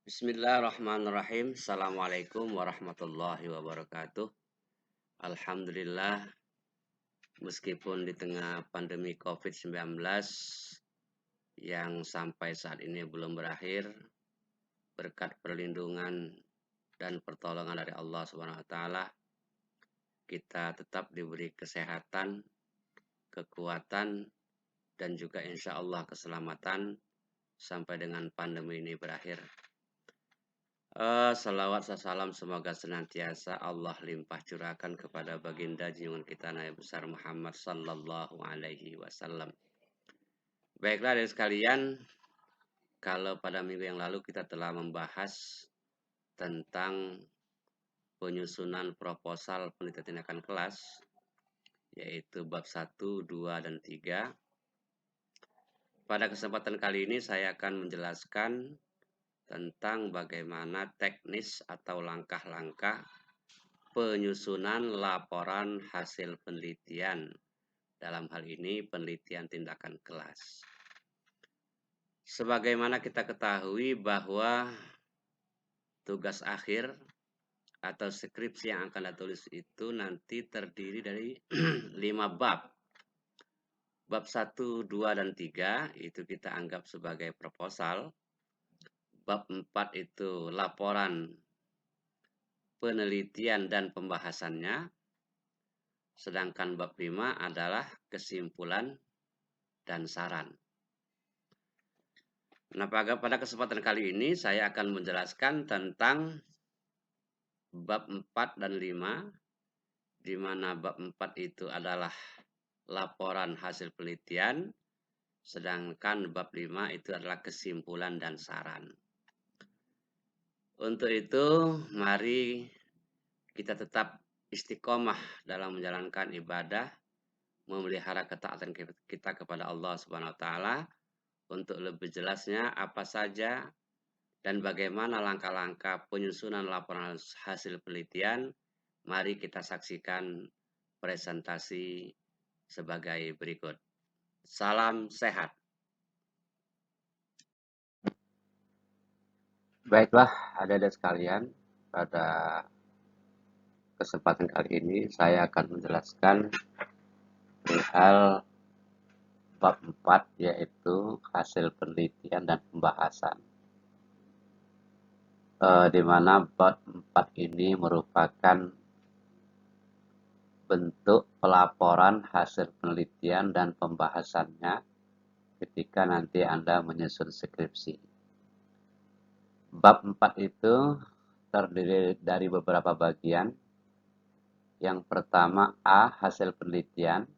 Bismillahirrahmanirrahim. Assalamualaikum warahmatullahi wabarakatuh. Alhamdulillah, meskipun di tengah pandemi COVID-19 yang sampai saat ini belum berakhir, berkat perlindungan dan pertolongan dari Allah Subhanahu wa taala, kita tetap diberi kesehatan, kekuatan, dan juga insya Allah keselamatan sampai dengan pandemi ini berakhir. Salawat salam semoga senantiasa Allah limpah curahkan kepada baginda junjungan kita Nabi besar Muhammad sallallahu alaihi wasallam. Baiklah dari sekalian, kalau pada minggu yang lalu kita telah membahas tentang penyusunan proposal penelitian tindakan kelas, yaitu bab 1, 2, dan 3. Pada kesempatan kali ini saya akan menjelaskan tentang bagaimana teknis atau langkah-langkah penyusunan laporan hasil penelitian, dalam hal ini penelitian tindakan kelas. Sebagaimana kita ketahui bahwa tugas akhir atau skripsi yang akan ditulis itu nanti terdiri dari 5 bab. Bab 1, 2, dan 3 itu kita anggap sebagai proposal. Bab 4 itu laporan penelitian dan pembahasannya. Sedangkan bab 5 adalah kesimpulan dan saran. Nah, pada kesempatan kali ini saya akan menjelaskan tentang bab 4 dan 5, di mana bab 4 itu adalah laporan hasil penelitian, sedangkan bab 5 itu adalah kesimpulan dan saran. Untuk itu, mari kita tetap istiqomah dalam menjalankan ibadah, memelihara ketaatan kita kepada Allah Subhanahu wa taala. Untuk lebih jelasnya apa saja dan bagaimana langkah-langkah penyusunan laporan hasil penelitian, mari kita saksikan presentasi sebagai berikut. Salam sehat. Baiklah, adik-adik sekalian, pada kesempatan kali ini saya akan menjelaskan perihal bab 4, yaitu hasil penelitian dan pembahasan. Di mana bab 4 ini merupakan bentuk pelaporan hasil penelitian dan pembahasannya ketika nanti Anda menyusun skripsi. Bab 4 itu terdiri dari beberapa bagian. Yang pertama, A, hasil penelitian,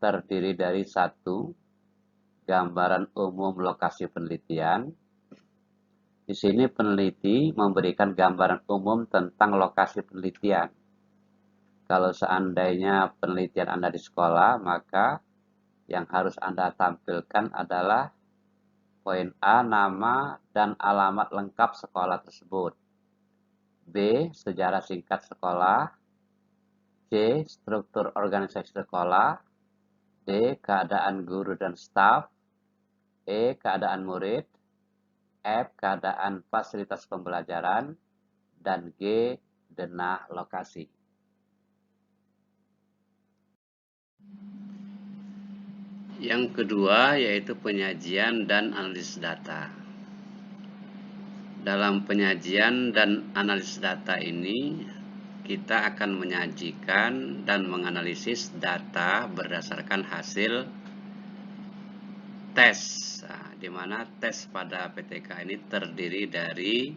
terdiri dari 1, gambaran umum lokasi penelitian. Di sini peneliti memberikan gambaran umum tentang lokasi penelitian. Kalau seandainya penelitian Anda di sekolah, maka yang harus Anda tampilkan adalah poin A, nama dan alamat lengkap sekolah tersebut. B, sejarah singkat sekolah. C, struktur organisasi sekolah. D, keadaan guru dan staf. E, keadaan murid. F, keadaan fasilitas pembelajaran. Dan G, denah lokasi. Yang kedua yaitu penyajian dan analisis data. Dalam penyajian dan analisis data ini, kita akan menyajikan dan menganalisis data berdasarkan hasil tes, di mana tes pada PTK ini terdiri dari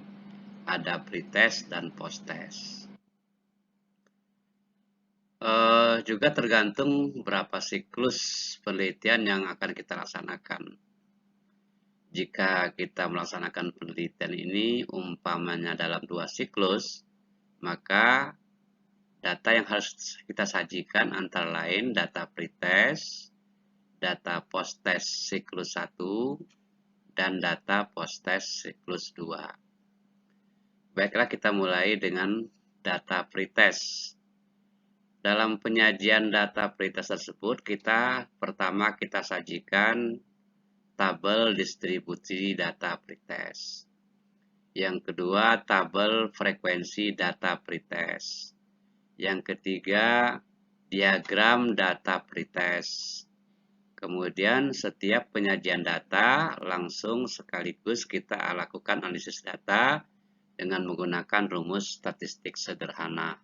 ada pretest dan post-test. Juga tergantung berapa siklus penelitian yang akan kita laksanakan. Jika kita melaksanakan penelitian ini umpamanya dalam 2 siklus, maka data yang harus kita sajikan antara lain data pretest, data post-test siklus 1, dan data post-test siklus 2. Baiklah, kita mulai dengan data pretest. Dalam penyajian data pretest tersebut, pertama kita sajikan tabel distribusi data pretest. Yang kedua, tabel frekuensi data pretest. Yang ketiga, diagram data pretest. Kemudian setiap penyajian data langsung sekaligus kita lakukan analisis data dengan menggunakan rumus statistik sederhana.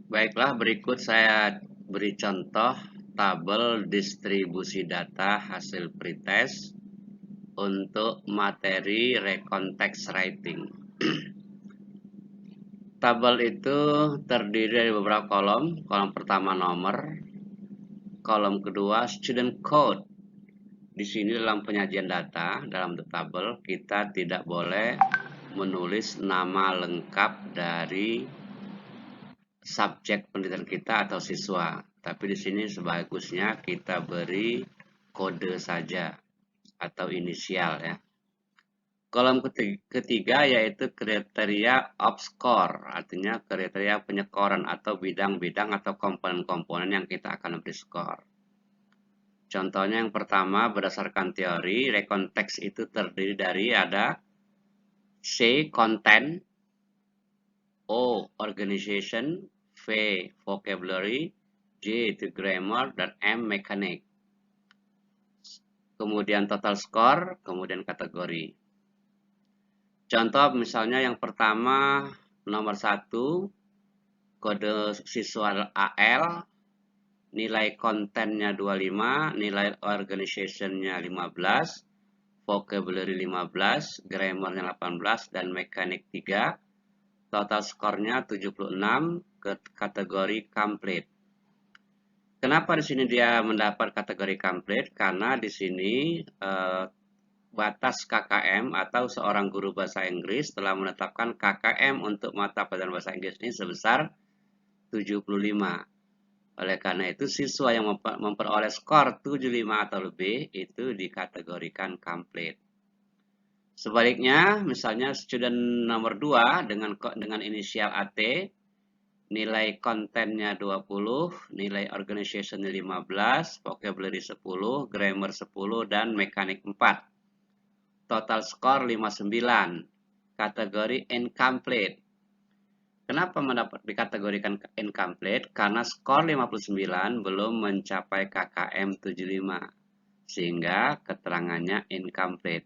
Baiklah, berikut saya beri contoh tabel distribusi data hasil pretest untuk materi recontext writing. Tabel itu terdiri dari beberapa kolom. Kolom pertama nomor, kolom kedua student code. Di sini dalam penyajian data dalam tabel kita tidak boleh menulis nama lengkap dari subjek penelitian kita atau siswa. Tapi di sini sebagusnya kita beri kode saja atau inisial ya. Kolom ketiga yaitu kriteria of score, artinya kriteria penyekoran atau bidang-bidang atau komponen-komponen yang kita akan beri skor. Contohnya yang pertama berdasarkan teori, recontext itu terdiri dari ada C, content, O, organization, V, vocabulary, J, itu grammar, dan M, mechanic. Kemudian total score, kemudian kategori. Contoh misalnya yang pertama nomor 1 kode siswa AL, nilai kontennya 25, nilai organization-nya 15, vocabulary 15, grammarnya 18 dan mekanik 3. Total skornya 76 ke kategori complete. Kenapa di sini dia mendapat kategori complete? Karena di sini batas KKM atau seorang guru bahasa Inggris telah menetapkan KKM untuk mata pelajaran bahasa Inggris ini sebesar 75. Oleh karena itu siswa yang memperoleh skor 75 atau lebih itu dikategorikan complete. Sebaliknya, misalnya student nomor 2 dengan inisial AT, nilai kontennya 20, nilai organization 15, vocabulary 10, grammar 10, dan mekanik 4. Total skor 59, kategori incomplete. Kenapa mendapat dikategorikan incomplete? Karena skor 59 belum mencapai KKM 75, sehingga keterangannya incomplete.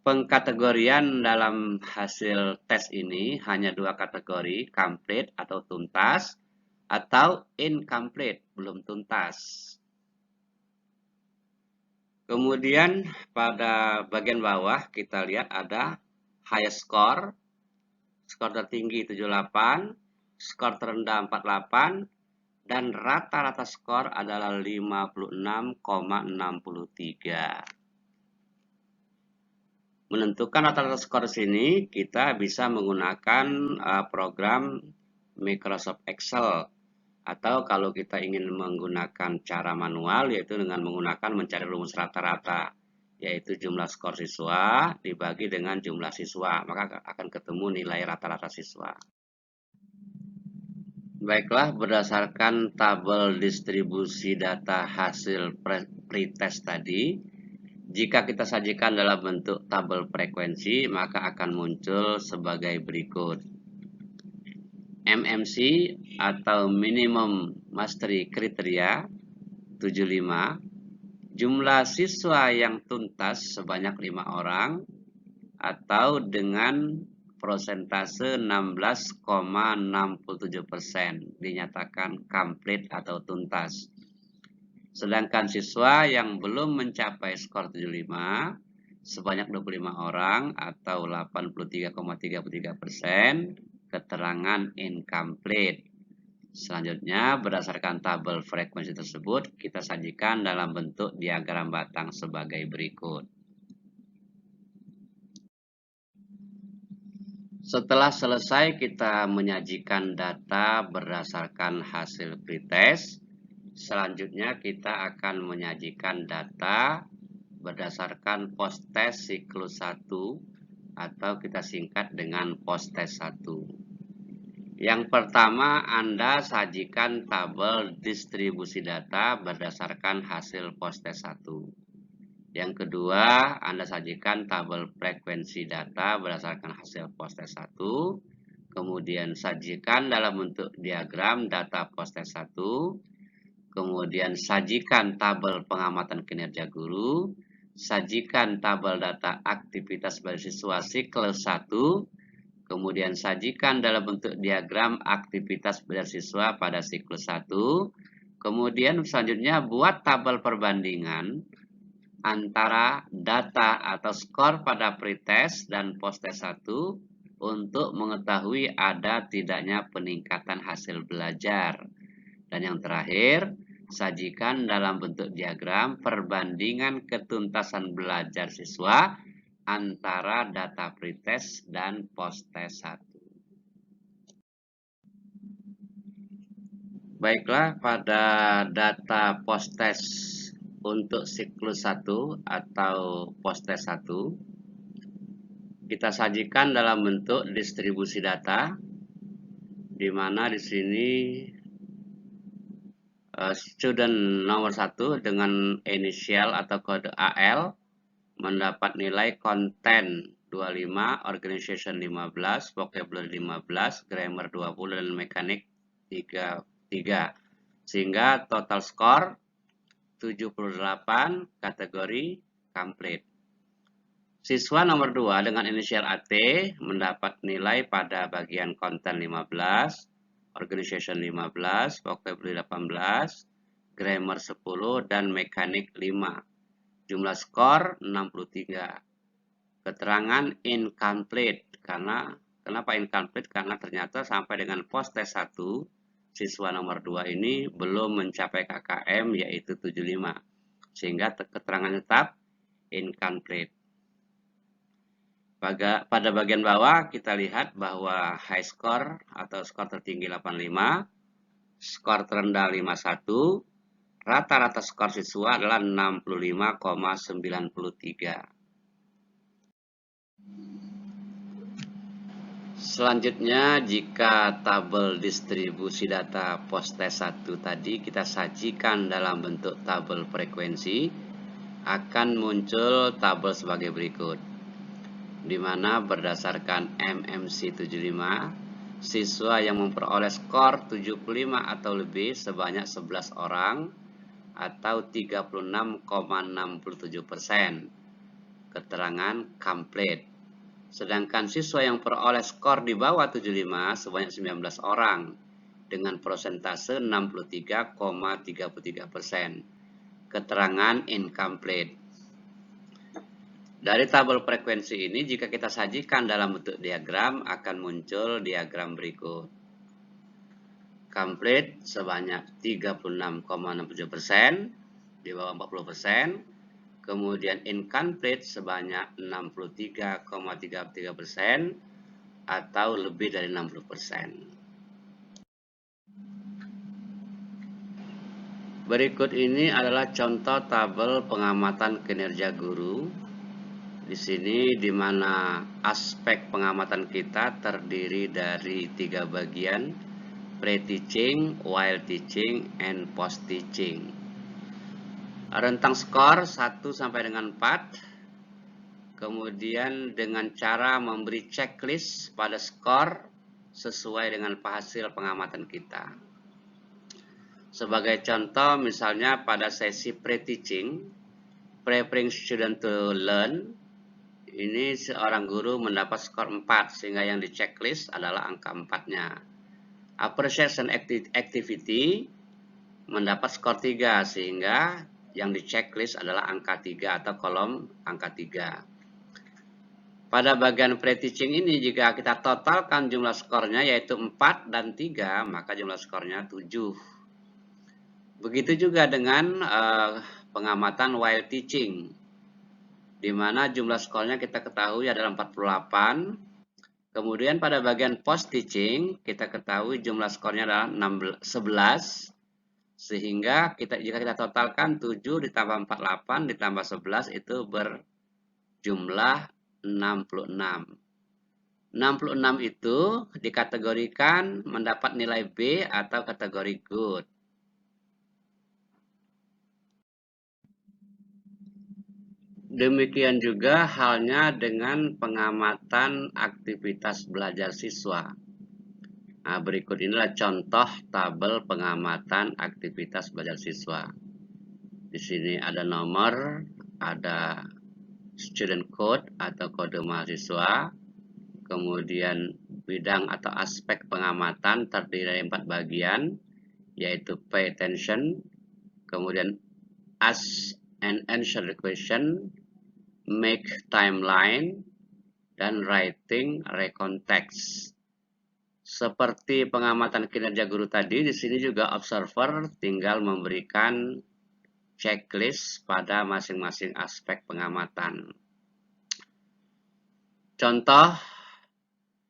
Pengkategorian dalam hasil tes ini hanya 2 kategori, complete atau tuntas, atau incomplete, belum tuntas. Kemudian pada bagian bawah kita lihat ada highest score, skor tertinggi 78, skor terendah 48, dan rata-rata skor adalah 56,63. Menentukan rata-rata skor sini kita bisa menggunakan program Microsoft Excel, atau kalau kita ingin menggunakan cara manual yaitu dengan menggunakan mencari rumus rata-rata, yaitu jumlah skor siswa dibagi dengan jumlah siswa, maka akan ketemu nilai rata-rata siswa. Baiklah, berdasarkan tabel distribusi data hasil pretest tadi, jika kita sajikan dalam bentuk tabel frekuensi, maka akan muncul sebagai berikut. MMC atau minimum mastery kriteria 75, jumlah siswa yang tuntas sebanyak 5 orang atau dengan persentase 16,67% dinyatakan complete atau tuntas. Sedangkan siswa yang belum mencapai skor 75 sebanyak 25 orang atau 83,33%, keterangan incomplete. Selanjutnya, berdasarkan tabel frekuensi tersebut, kita sajikan dalam bentuk diagram batang sebagai berikut. Setelah selesai kita menyajikan data berdasarkan hasil pretest, selanjutnya kita akan menyajikan data berdasarkan post-test siklus 1 atau kita singkat dengan post-test 1. Yang pertama, Anda sajikan tabel distribusi data berdasarkan hasil post-test 1. Yang kedua, Anda sajikan tabel frekuensi data berdasarkan hasil post-test 1. Kemudian sajikan dalam bentuk diagram data post-test 1. Kemudian sajikan tabel pengamatan kinerja guru. Sajikan tabel data aktivitas belajar siswa siklus 1. Kemudian sajikan dalam bentuk diagram aktivitas belajar siswa pada siklus 1. Kemudian selanjutnya buat tabel perbandingan antara data atau skor pada pretest dan posttest 1 untuk mengetahui ada tidaknya peningkatan hasil belajar. Dan yang terakhir, sajikan dalam bentuk diagram perbandingan ketuntasan belajar siswa antara data pretest dan posttest 1. Baiklah, pada data posttest untuk siklus 1 atau posttest 1 kita sajikan dalam bentuk distribusi data, di mana di sini student nomor 1 dengan inisial atau kode AL mendapat nilai konten 25, organization 15, vocabulary 15, grammar 20, dan mekanik 3. Sehingga total skor 78, kategori complete. Siswa nomor 2 dengan inisial AT mendapat nilai pada bagian konten 15, organization 15, vocabulary 18, grammar 10, dan mekanik 5. Jumlah skor 63. Keterangan incomplete. Kenapa incomplete? Karena ternyata sampai dengan post-test 1, siswa nomor 2 ini belum mencapai KKM yaitu 75. Sehingga keterangan tetap incomplete. Pada bagian bawah kita lihat bahwa high score atau skor tertinggi 85, skor terendah 51, rata-rata skor siswa adalah 65,93. Selanjutnya, jika tabel distribusi data post-test 1 tadi kita sajikan dalam bentuk tabel frekuensi, akan muncul tabel sebagai berikut. Di mana berdasarkan MMC 75, siswa yang memperoleh skor 75 atau lebih sebanyak 11 orang atau 36,67%. Keterangan complete. Sedangkan siswa yang peroleh skor di bawah 75 sebanyak 19 orang dengan persentase 63,33%. Keterangan incomplete. Dari tabel frekuensi ini jika kita sajikan dalam bentuk diagram akan muncul diagram berikut. Complete sebanyak 36,67%, di bawah 40%. Kemudian incomplete sebanyak 63,33% atau lebih dari 60%. Berikut ini adalah contoh tabel pengamatan kinerja guru. Di sini di mana aspek pengamatan kita terdiri dari 3 bagian, pre-teaching, while teaching, and post-teaching. Rentang skor 1 sampai dengan 4. Kemudian dengan cara memberi checklist pada skor sesuai dengan hasil pengamatan kita. Sebagai contoh misalnya pada sesi pre-teaching, preparing student to learn, ini seorang guru mendapat skor 4 sehingga yang di checklist adalah angka 4-nya. Appreciation activity mendapat skor 3 sehingga yang di checklist adalah angka 3 atau kolom angka 3. Pada bagian pre-teaching ini jika kita totalkan jumlah skornya yaitu 4 dan 3, maka jumlah skornya 7. Begitu juga dengan pengamatan while teaching, di mana jumlah skornya kita ketahui adalah 48. Kemudian pada bagian post teaching kita ketahui jumlah skornya adalah 11. Sehingga jika kita totalkan 7 ditambah 48 ditambah 11 itu berjumlah 66. 66 itu dikategorikan mendapat nilai B atau kategori good. Demikian juga halnya dengan pengamatan aktivitas belajar siswa. Nah, berikut inilah contoh tabel pengamatan aktivitas belajar siswa. Di sini ada nomor, ada student code atau kode mahasiswa, kemudian bidang atau aspek pengamatan terdiri dari 4 bagian, yaitu pay attention, kemudian ask and answer the question, make timeline, dan writing recon text. Seperti pengamatan kinerja guru tadi, di sini juga observer tinggal memberikan checklist pada masing-masing aspek pengamatan. Contoh,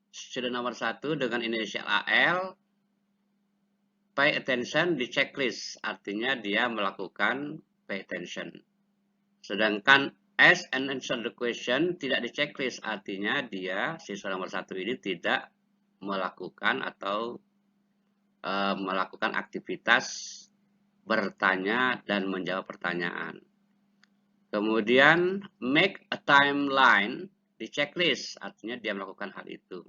student nomor 1 dengan inisial AL, pay attention di checklist, artinya dia melakukan pay attention. Sedangkan ask and answer the question tidak di checklist, artinya dia, siswa nomor 1 ini tidak melakukan atau melakukan aktivitas bertanya dan menjawab pertanyaan. Kemudian make a timeline di checklist, artinya dia melakukan hal itu.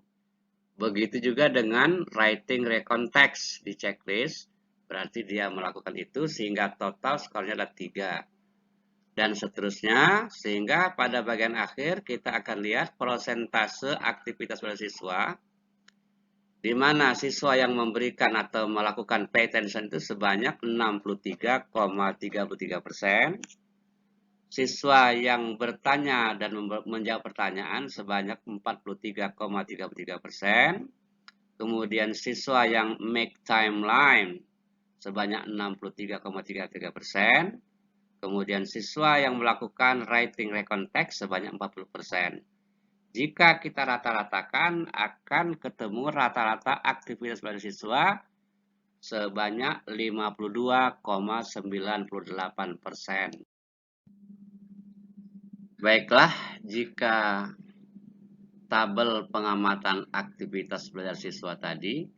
Begitu juga dengan writing recon text di checklist, berarti dia melakukan itu sehingga total skornya adalah 3. Dan seterusnya, sehingga pada bagian akhir kita akan lihat persentase aktivitas pada siswa, di mana siswa yang memberikan atau melakukan pay attention itu sebanyak 63,33%. Siswa yang bertanya dan menjawab pertanyaan sebanyak 43,33%. Kemudian siswa yang make timeline sebanyak 63,33%. Kemudian siswa yang melakukan writing recon text sebanyak 40%. Jika kita rata-ratakan, akan ketemu rata-rata aktivitas belajar siswa sebanyak 52,98%. Baiklah, jika tabel pengamatan aktivitas belajar siswa tadi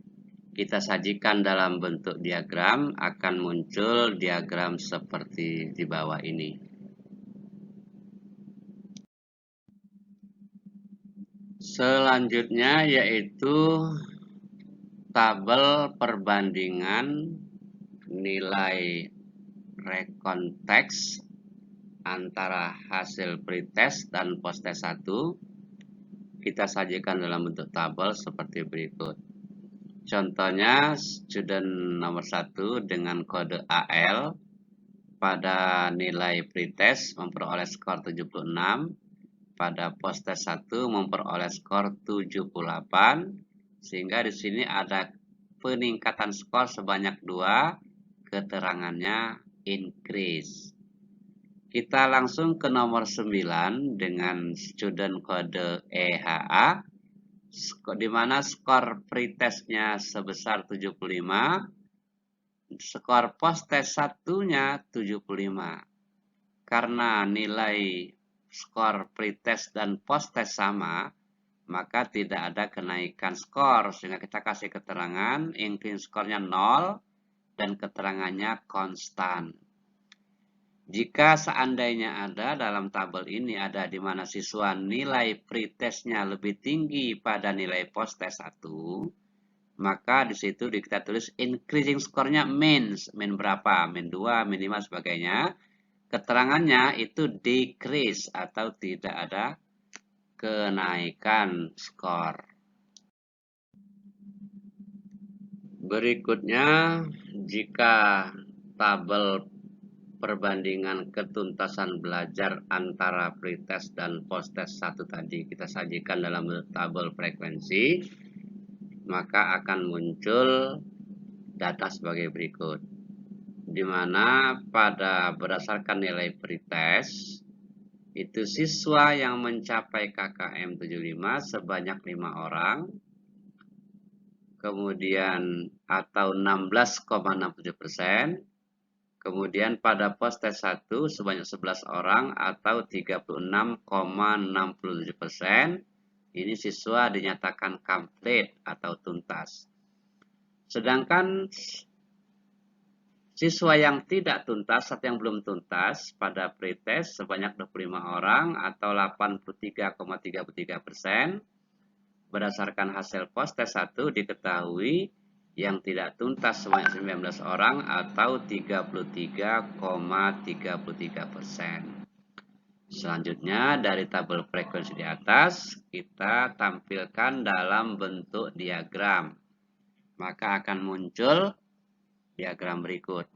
kita sajikan dalam bentuk diagram, akan muncul diagram seperti di bawah ini. Selanjutnya yaitu tabel perbandingan nilai recon text antara hasil pretest dan posttest 1. Kita sajikan dalam bentuk tabel seperti berikut. Contohnya student nomor 1 dengan kode AL pada nilai pretest memperoleh skor 76. Pada posttest 1 memperoleh skor 78, sehingga di sini ada peningkatan skor sebanyak 2, keterangannya increase. Kita langsung ke nomor 9 dengan student kode EHA, di mana skor pretestnya sebesar 75, skor posttest 1-nya 75. Karena nilai skor pretest dan posttest sama, maka tidak ada kenaikan skor, sehingga kita kasih keterangan increase skornya 0 dan keterangannya konstan. Jika seandainya ada dalam tabel ini ada di mana siswa nilai pretestnya lebih tinggi pada nilai posttest 1, maka di situ kita tulis increasing skornya min berapa, min 2, min 5 sebagainya. Keterangannya itu decrease atau tidak ada kenaikan skor. Berikutnya, jika tabel perbandingan ketuntasan belajar antara pretest dan posttest 1 tadi kita sajikan dalam tabel frekuensi, maka akan muncul data sebagai berikut. Di mana pada berdasarkan nilai pretest itu siswa yang mencapai KKM 75 sebanyak 5 orang, kemudian atau 16,67%, kemudian pada posttest 1 sebanyak 11 orang atau 36,67%, ini siswa dinyatakan complete atau tuntas. Sedangkan Siswa yang tidak tuntas atau yang belum tuntas pada pretest sebanyak 25 orang atau 83,33%. Berdasarkan hasil post-test 1 diketahui yang tidak tuntas sebanyak 19 orang atau 33,33%. Selanjutnya dari tabel frekuensi di atas kita tampilkan dalam bentuk diagram. Maka akan muncul diagram berikut,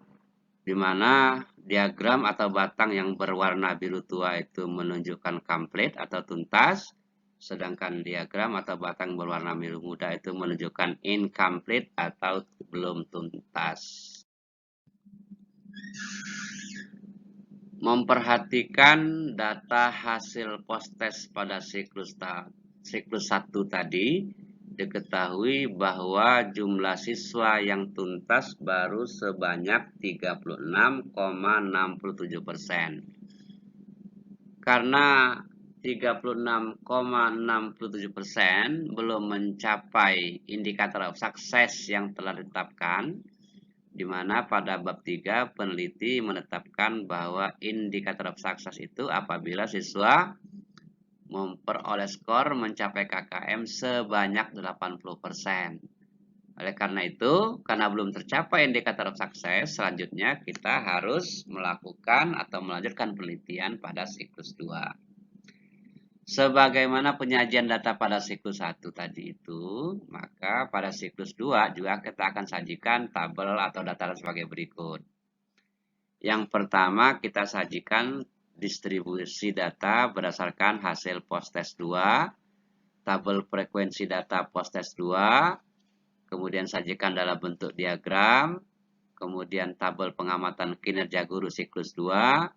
di mana diagram atau batang yang berwarna biru tua itu menunjukkan komplit atau tuntas, sedangkan diagram atau batang berwarna biru muda itu menunjukkan incomplete atau belum tuntas. Memperhatikan data hasil post-test pada siklus 1 tadi, diketahui bahwa jumlah siswa yang tuntas baru sebanyak 36,67%. Karena 36,67% belum mencapai indikator sukses yang telah ditetapkan, di mana pada bab 3 peneliti menetapkan bahwa indikator sukses itu apabila siswa memperoleh skor mencapai KKM sebanyak 80%. Oleh karena itu, karena belum tercapai indikator sukses, selanjutnya kita harus melakukan atau melanjutkan penelitian pada siklus 2. Sebagaimana penyajian data pada siklus 1 tadi itu, maka pada siklus 2 juga kita akan sajikan tabel atau data sebagai berikut. Yang pertama kita sajikan distribusi data berdasarkan hasil post-test 2, tabel frekuensi data post-test 2, kemudian sajikan dalam bentuk diagram, kemudian tabel pengamatan kinerja guru siklus 2,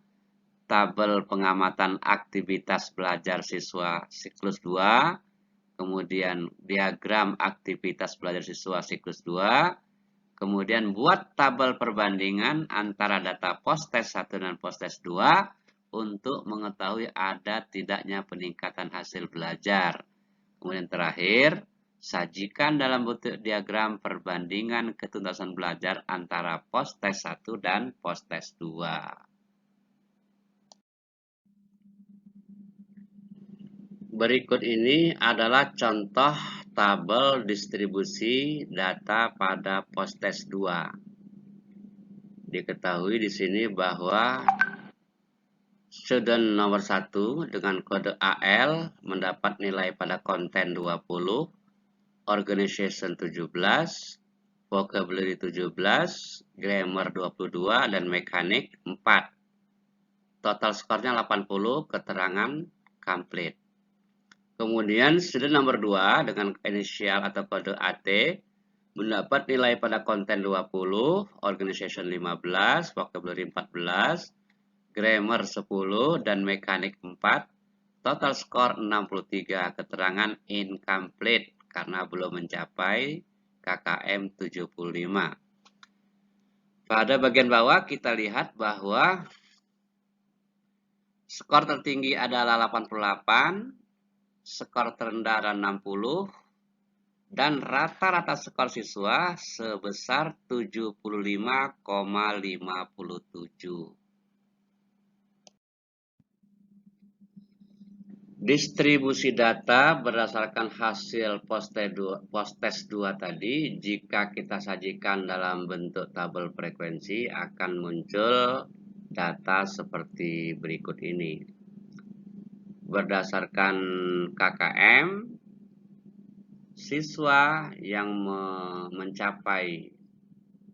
tabel pengamatan aktivitas belajar siswa siklus 2, kemudian diagram aktivitas belajar siswa siklus 2, kemudian buat tabel perbandingan antara data post-test 1 dan post-test 2 untuk mengetahui ada tidaknya peningkatan hasil belajar. Kemudian terakhir, sajikan dalam bentuk diagram perbandingan ketuntasan belajar antara post-test 1 dan post-test 2. Berikut ini adalah contoh tabel distribusi data pada post-test 2. Diketahui di sini bahwa student nomor 1 dengan kode AL mendapat nilai pada konten 20, organization 17, vocabulary 17, grammar 22, dan mekanik 4. Total skornya 80, keterangan complete. Kemudian student nomor 2 dengan inisial atau kode AT mendapat nilai pada konten 20, organization 15, vocabulary 14, grammar 10, dan mekanik 4. Total skor 63, keterangan incomplete karena belum mencapai KKM 75. Pada bagian bawah kita lihat bahwa skor tertinggi adalah 88, skor terendah adalah 60, dan rata-rata skor siswa sebesar 75,57. Distribusi data berdasarkan hasil post-test 2 tadi, jika kita sajikan dalam bentuk tabel frekuensi akan muncul data seperti berikut ini. Berdasarkan KKM, siswa yang mencapai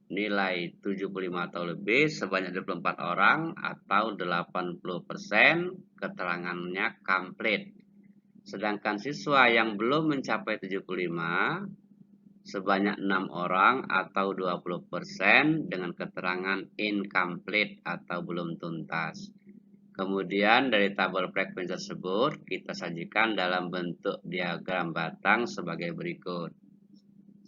nilai 75 atau lebih sebanyak 24 orang atau 80%, keterangannya komplit. Sedangkan siswa yang belum mencapai 75 sebanyak 6 orang atau 20% dengan keterangan incomplete atau belum tuntas. Kemudian dari tabel frekuensi tersebut kita sajikan dalam bentuk diagram batang sebagai berikut.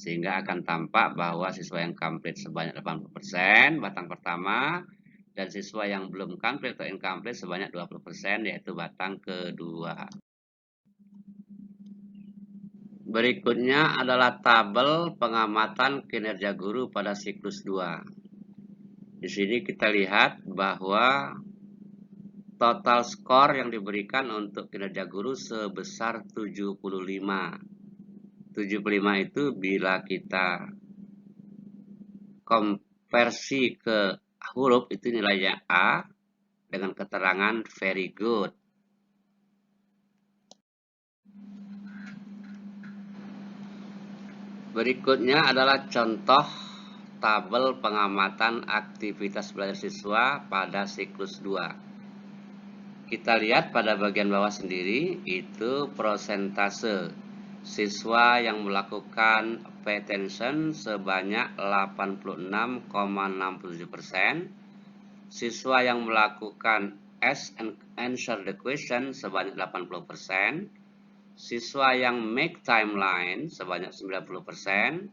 Sehingga akan tampak bahwa siswa yang komplit sebanyak 80%, batang pertama, dan siswa yang belum komplit atau incomplete sebanyak 20%, yaitu batang kedua. Berikutnya adalah tabel pengamatan kinerja guru pada siklus 2. Di sini kita lihat bahwa total skor yang diberikan untuk kinerja guru sebesar 75. 75 itu bila kita konversi ke huruf itu nilainya A dengan keterangan very good. Berikutnya adalah contoh tabel pengamatan aktivitas belajar siswa pada siklus 2. Kita lihat pada bagian bawah sendiri itu persentase siswa yang melakukan pay attention sebanyak 86,67%, siswa yang melakukan ask and answer the question sebanyak 80%, siswa yang make timeline sebanyak 90%,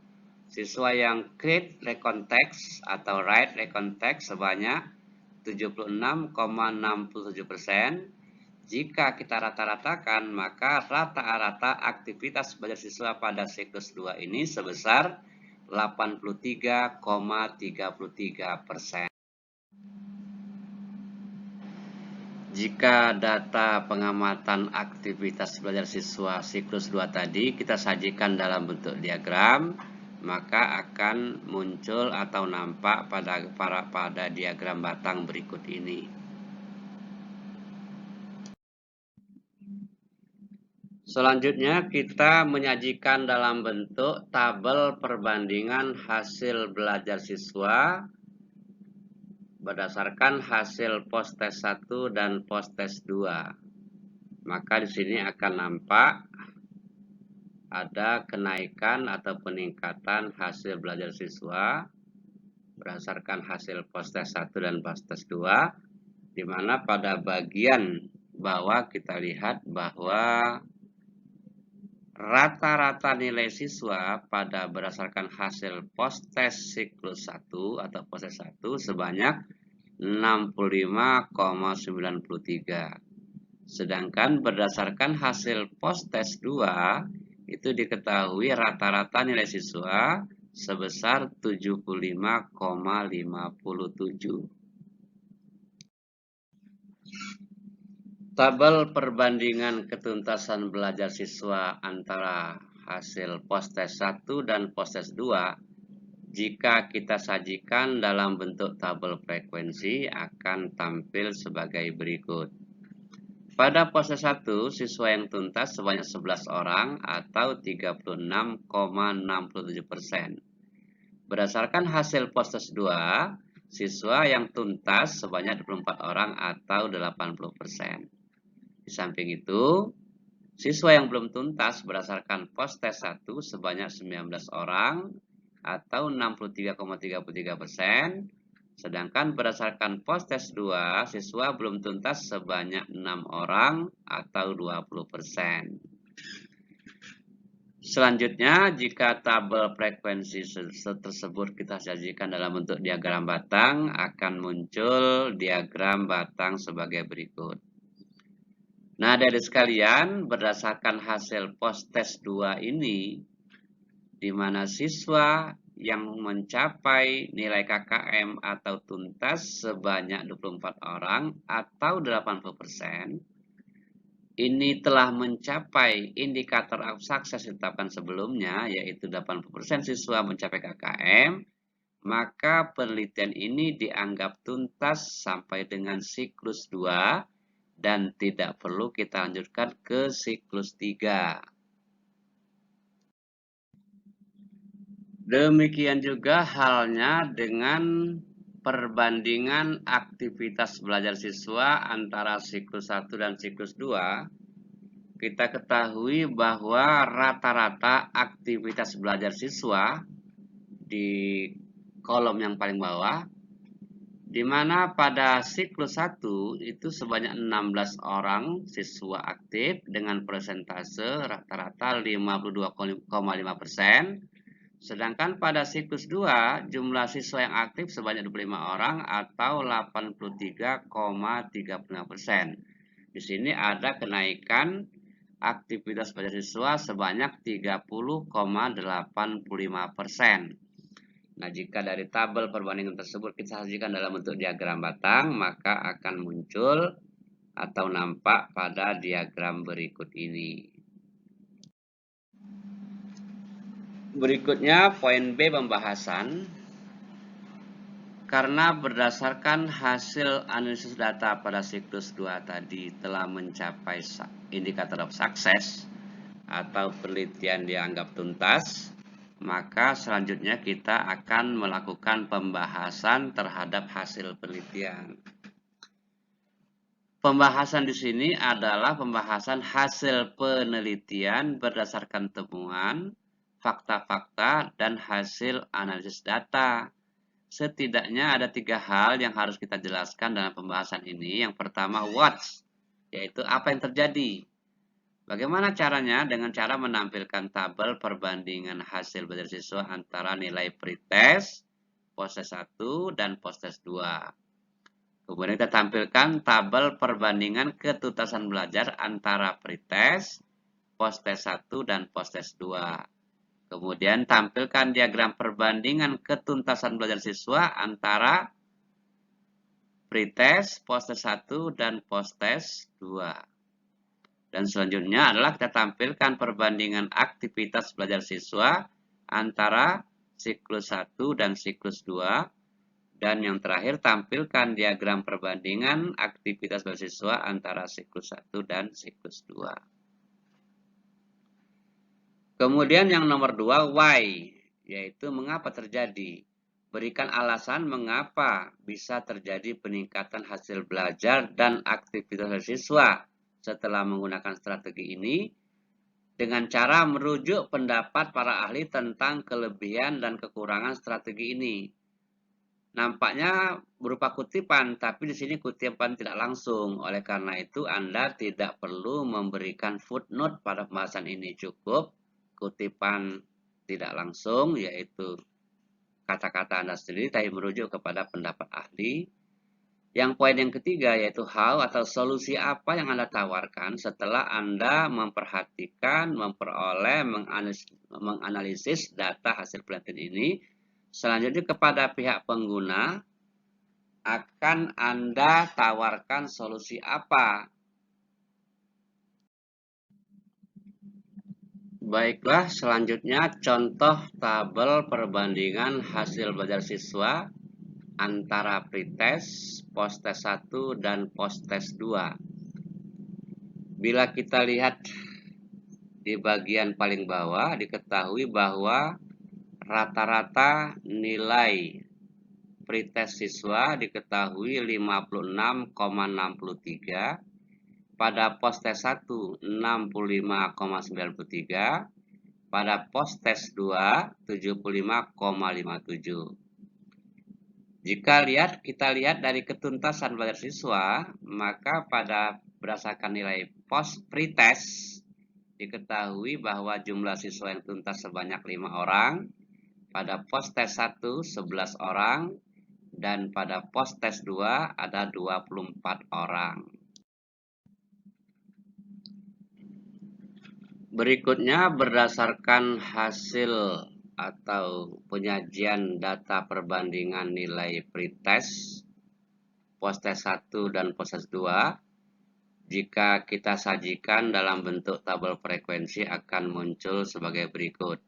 siswa yang create recontext atau write recontext sebanyak 76,67%. Jika kita rata-ratakan, maka rata-rata aktivitas belajar siswa pada siklus 2 ini sebesar 83,33%. Jika data pengamatan aktivitas belajar siswa siklus 2 tadi kita sajikan dalam bentuk diagram, maka akan muncul atau nampak pada diagram batang berikut ini. Selanjutnya kita menyajikan dalam bentuk tabel perbandingan hasil belajar siswa berdasarkan hasil post-test 1 dan post-test 2. Maka di sini akan nampak ada kenaikan atau peningkatan hasil belajar siswa berdasarkan hasil post-test 1 dan post-test 2, di mana pada bagian bawah kita lihat bahwa rata-rata nilai siswa pada berdasarkan hasil post-test siklus 1 atau post-test 1 sebanyak 65,93. Sedangkan berdasarkan hasil post-test 2 itu diketahui rata-rata nilai siswa sebesar 75,57. Tabel perbandingan ketuntasan belajar siswa antara hasil post-test 1 dan post-test 2 jika kita sajikan dalam bentuk tabel frekuensi akan tampil sebagai berikut. Pada post-test 1, siswa yang tuntas sebanyak 11 orang atau 36,67%. Berdasarkan hasil post-test 2, siswa yang tuntas sebanyak 24 orang atau 80%. Di samping itu, siswa yang belum tuntas berdasarkan post-test 1 sebanyak 19 orang atau 63,33%, sedangkan berdasarkan post-test 2, siswa belum tuntas sebanyak 6 orang atau 20%. Selanjutnya, jika tabel frekuensi tersebut kita sajikan dalam bentuk diagram batang, akan muncul diagram batang sebagai berikut. Nah, dari sekalian, berdasarkan hasil post-test 2 ini, di mana siswa yang mencapai nilai KKM atau tuntas sebanyak 24 orang atau 80%, ini telah mencapai indikator sukses ditetapkan sebelumnya, yaitu 80% siswa mencapai KKM, maka penelitian ini dianggap tuntas sampai dengan siklus 2, dan tidak perlu kita lanjutkan ke siklus 3. Demikian juga halnya dengan perbandingan aktivitas belajar siswa antara siklus 1 dan siklus 2. Kita ketahui bahwa rata-rata aktivitas belajar siswa di kolom yang paling bawah, di mana pada siklus 1 itu sebanyak 16 orang siswa aktif dengan persentase rata-rata 52,5%, sedangkan pada siklus 2 jumlah siswa yang aktif sebanyak 25 orang atau 83,35%. Di sini ada kenaikan aktivitas belajar siswa sebanyak 30,85%. Nah, jika dari tabel perbandingan tersebut kita sajikan dalam bentuk diagram batang, maka akan muncul atau nampak pada diagram berikut ini. Berikutnya poin B pembahasan. Karena berdasarkan hasil analisis data pada siklus 2 tadi telah mencapai indikator of success atau penelitian dianggap tuntas, maka selanjutnya kita akan melakukan pembahasan terhadap hasil penelitian. Pembahasan di sini adalah pembahasan hasil penelitian berdasarkan temuan, fakta-fakta, dan hasil analisis data. Setidaknya ada 3 hal yang harus kita jelaskan dalam pembahasan ini. Yang pertama, what, yaitu apa yang terjadi. Bagaimana caranya? Dengan cara menampilkan tabel perbandingan hasil belajar siswa antara nilai pretest, postes 1, dan postes 2. Kemudian kita tampilkan tabel perbandingan ketuntasan belajar antara pretest, postes 1, dan postes 2. Kemudian tampilkan diagram perbandingan ketuntasan belajar siswa antara pretest, postes 1, dan postes 2. Dan selanjutnya adalah kita tampilkan perbandingan aktivitas belajar siswa antara siklus 1 dan siklus 2. Dan yang terakhir tampilkan diagram perbandingan aktivitas belajar siswa antara siklus 1 dan siklus 2. Kemudian yang nomor 2, why, yaitu mengapa terjadi. Berikan alasan mengapa bisa terjadi peningkatan hasil belajar dan aktivitas siswa setelah menggunakan strategi ini dengan cara merujuk pendapat para ahli tentang kelebihan dan kekurangan strategi ini. Nampaknya berupa kutipan, tapi di sini kutipan tidak langsung. Oleh karena itu, Anda tidak perlu memberikan footnote pada pembahasan ini. Cukup kutipan tidak langsung, yaitu kata-kata Anda sendiri, tapi merujuk kepada pendapat ahli. Yang poin yang ketiga, yaitu how atau solusi apa yang Anda tawarkan setelah Anda memperhatikan, memperoleh, menganalisis data hasil penelitian ini. Selanjutnya kepada pihak pengguna, akan Anda tawarkan solusi apa? Baiklah, selanjutnya contoh tabel perbandingan hasil belajar siswa antara pretest, postes 1, dan postes 2. Bila kita lihat di bagian paling bawah, diketahui bahwa rata-rata nilai pretest siswa diketahui 56,63, pada postes 1 65,93, pada postes 2 75,57. Jika kita lihat dari ketuntasan belajar siswa, maka pada berdasarkan nilai pretest diketahui bahwa jumlah siswa yang tuntas sebanyak 5 orang, pada postes 1 11 orang, dan pada postes 2 ada 24 orang. Berikutnya berdasarkan hasil atau penyajian data perbandingan nilai pretest, postes 1 dan postes 2, jika kita sajikan dalam bentuk tabel frekuensi akan muncul sebagai berikut.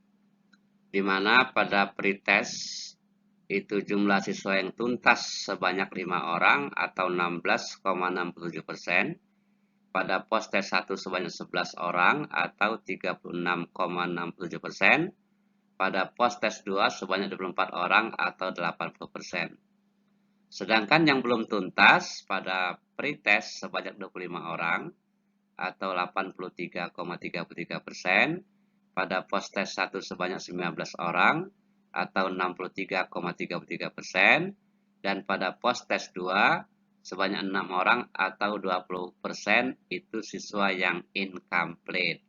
Di mana pada pretest itu jumlah siswa yang tuntas sebanyak 5 orang atau 16,67%. Pada postes 1 sebanyak 11 orang atau 36,67%. Pada postes 2 sebanyak 24 orang atau 80%. Sedangkan yang belum tuntas pada pretest sebanyak 25 orang atau 83,33%. Pada postes 1 sebanyak 19 orang atau 63,33%. Dan pada postes 2 sebanyak 6 orang atau 20% itu siswa yang incomplete.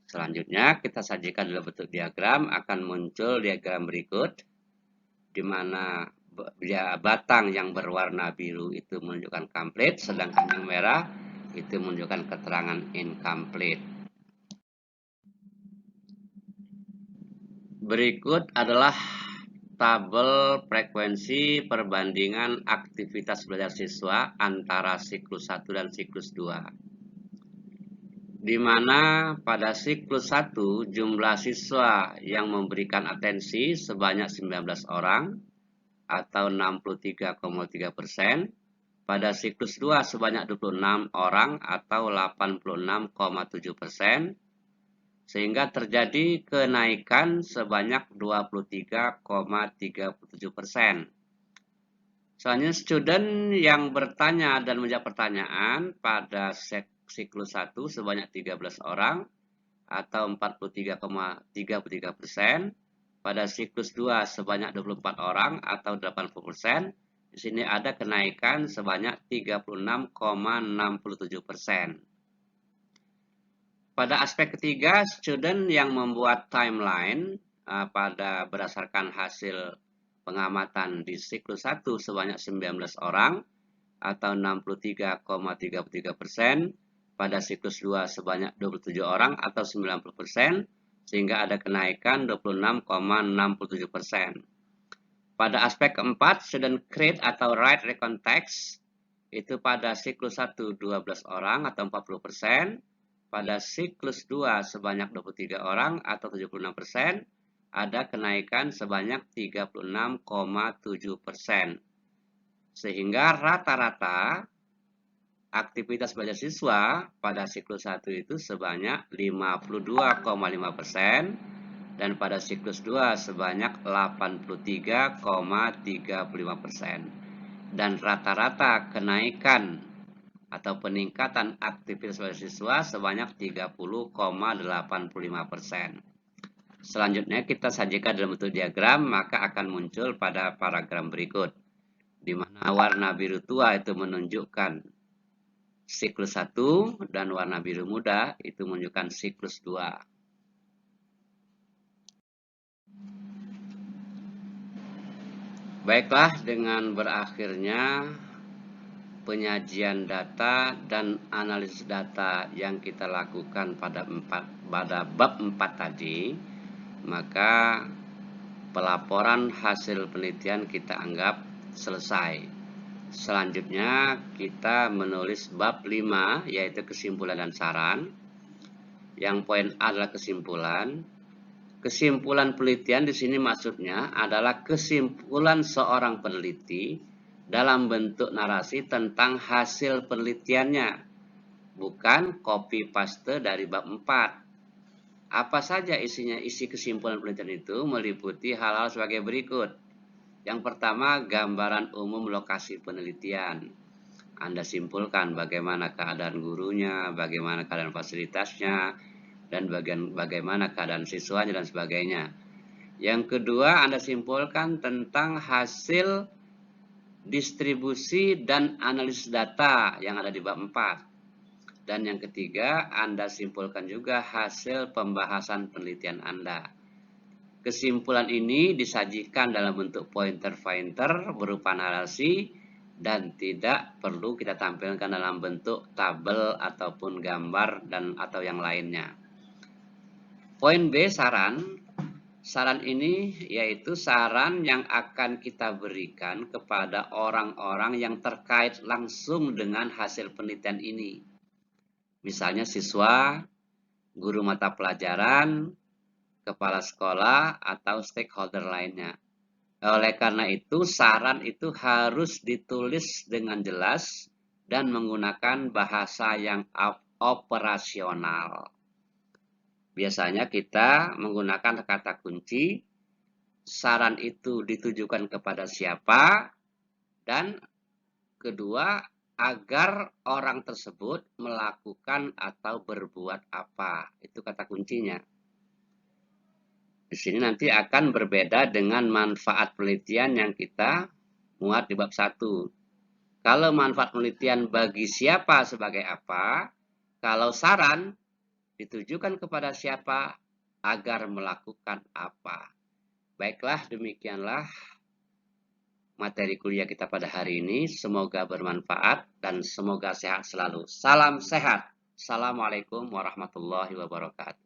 Selanjutnya kita sajikan dalam bentuk diagram, akan muncul diagram berikut, di mana batang yang berwarna biru itu menunjukkan complete, sedangkan yang merah itu menunjukkan keterangan incomplete. Berikut adalah tabel frekuensi perbandingan aktivitas belajar siswa antara siklus 1 dan siklus 2. Di mana pada siklus 1 jumlah siswa yang memberikan atensi sebanyak 19 orang atau 63,3%. Pada siklus 2 sebanyak 26 orang atau 86,7%. Sehingga terjadi kenaikan sebanyak 23,37%. Selanjutnya, student yang bertanya dan menjawab pertanyaan pada siklus 1 sebanyak 13 orang atau 43,33%. Pada siklus 2 sebanyak 24 orang atau 80%. Di sini ada kenaikan sebanyak 36,67%. Pada aspek ketiga, student yang membuat timeline pada berdasarkan hasil pengamatan di siklus 1 sebanyak 19 orang atau 63,33%, pada siklus 2 sebanyak 27 orang atau 90%, sehingga ada kenaikan 26,67%. Pada aspek keempat, student create atau write recount text, itu pada siklus 1 12 orang atau 40%, pada siklus 2 sebanyak 23 orang atau 76%, ada kenaikan sebanyak 36,7%. Sehingga rata-rata aktivitas belajar siswa pada siklus 1 itu sebanyak 52,5% dan pada siklus 2 sebanyak 83,35%. Dan rata-rata kenaikan atau peningkatan aktivitas belajar siswa sebanyak 30,85%. Selanjutnya kita sajikan dalam bentuk diagram, maka akan muncul pada paragraf berikut, di mana warna biru tua itu menunjukkan siklus 1 dan warna biru muda itu menunjukkan siklus 2. Baiklah, dengan berakhirnya penyajian data dan analisis data yang kita lakukan pada bab 4 tadi, maka pelaporan hasil penelitian kita anggap selesai. Selanjutnya kita menulis bab 5, yaitu kesimpulan dan saran. Yang poin A adalah kesimpulan. Kesimpulan penelitian di sini maksudnya adalah kesimpulan seorang peneliti dalam bentuk narasi tentang hasil penelitiannya, bukan copy paste dari bab 4. Apa saja isinya? Isi kesimpulan penelitian itu meliputi hal-hal sebagai berikut. Yang pertama, gambaran umum lokasi penelitian. Anda simpulkan bagaimana keadaan gurunya, bagaimana keadaan fasilitasnya, dan bagaimana keadaan siswanya dan sebagainya. Yang kedua, Anda simpulkan tentang hasil distribusi dan analisis data yang ada di bab 4. Dan yang ketiga, Anda simpulkan juga hasil pembahasan penelitian Anda. Kesimpulan ini disajikan dalam bentuk pointer-pointer berupa narasi dan tidak perlu kita tampilkan dalam bentuk tabel ataupun gambar atau yang lainnya. Poin B, saran. Saran ini yaitu saran yang akan kita berikan kepada orang-orang yang terkait langsung dengan hasil penelitian ini. Misalnya siswa, guru mata pelajaran, kepala sekolah, atau stakeholder lainnya. Oleh karena itu, saran itu harus ditulis dengan jelas dan menggunakan bahasa yang operasional. Biasanya kita menggunakan kata kunci, saran itu ditujukan kepada siapa, dan kedua, agar orang tersebut melakukan atau berbuat apa. Itu kata kuncinya. Di sini nanti akan berbeda dengan manfaat penelitian yang kita muat di bab 1. Kalau manfaat penelitian bagi siapa sebagai apa, kalau saran ditujukan kepada siapa agar melakukan apa. Baiklah, demikianlah materi kuliah kita pada hari ini. Semoga bermanfaat dan semoga sehat selalu. Salam sehat. Assalamualaikum warahmatullahi wabarakatuh.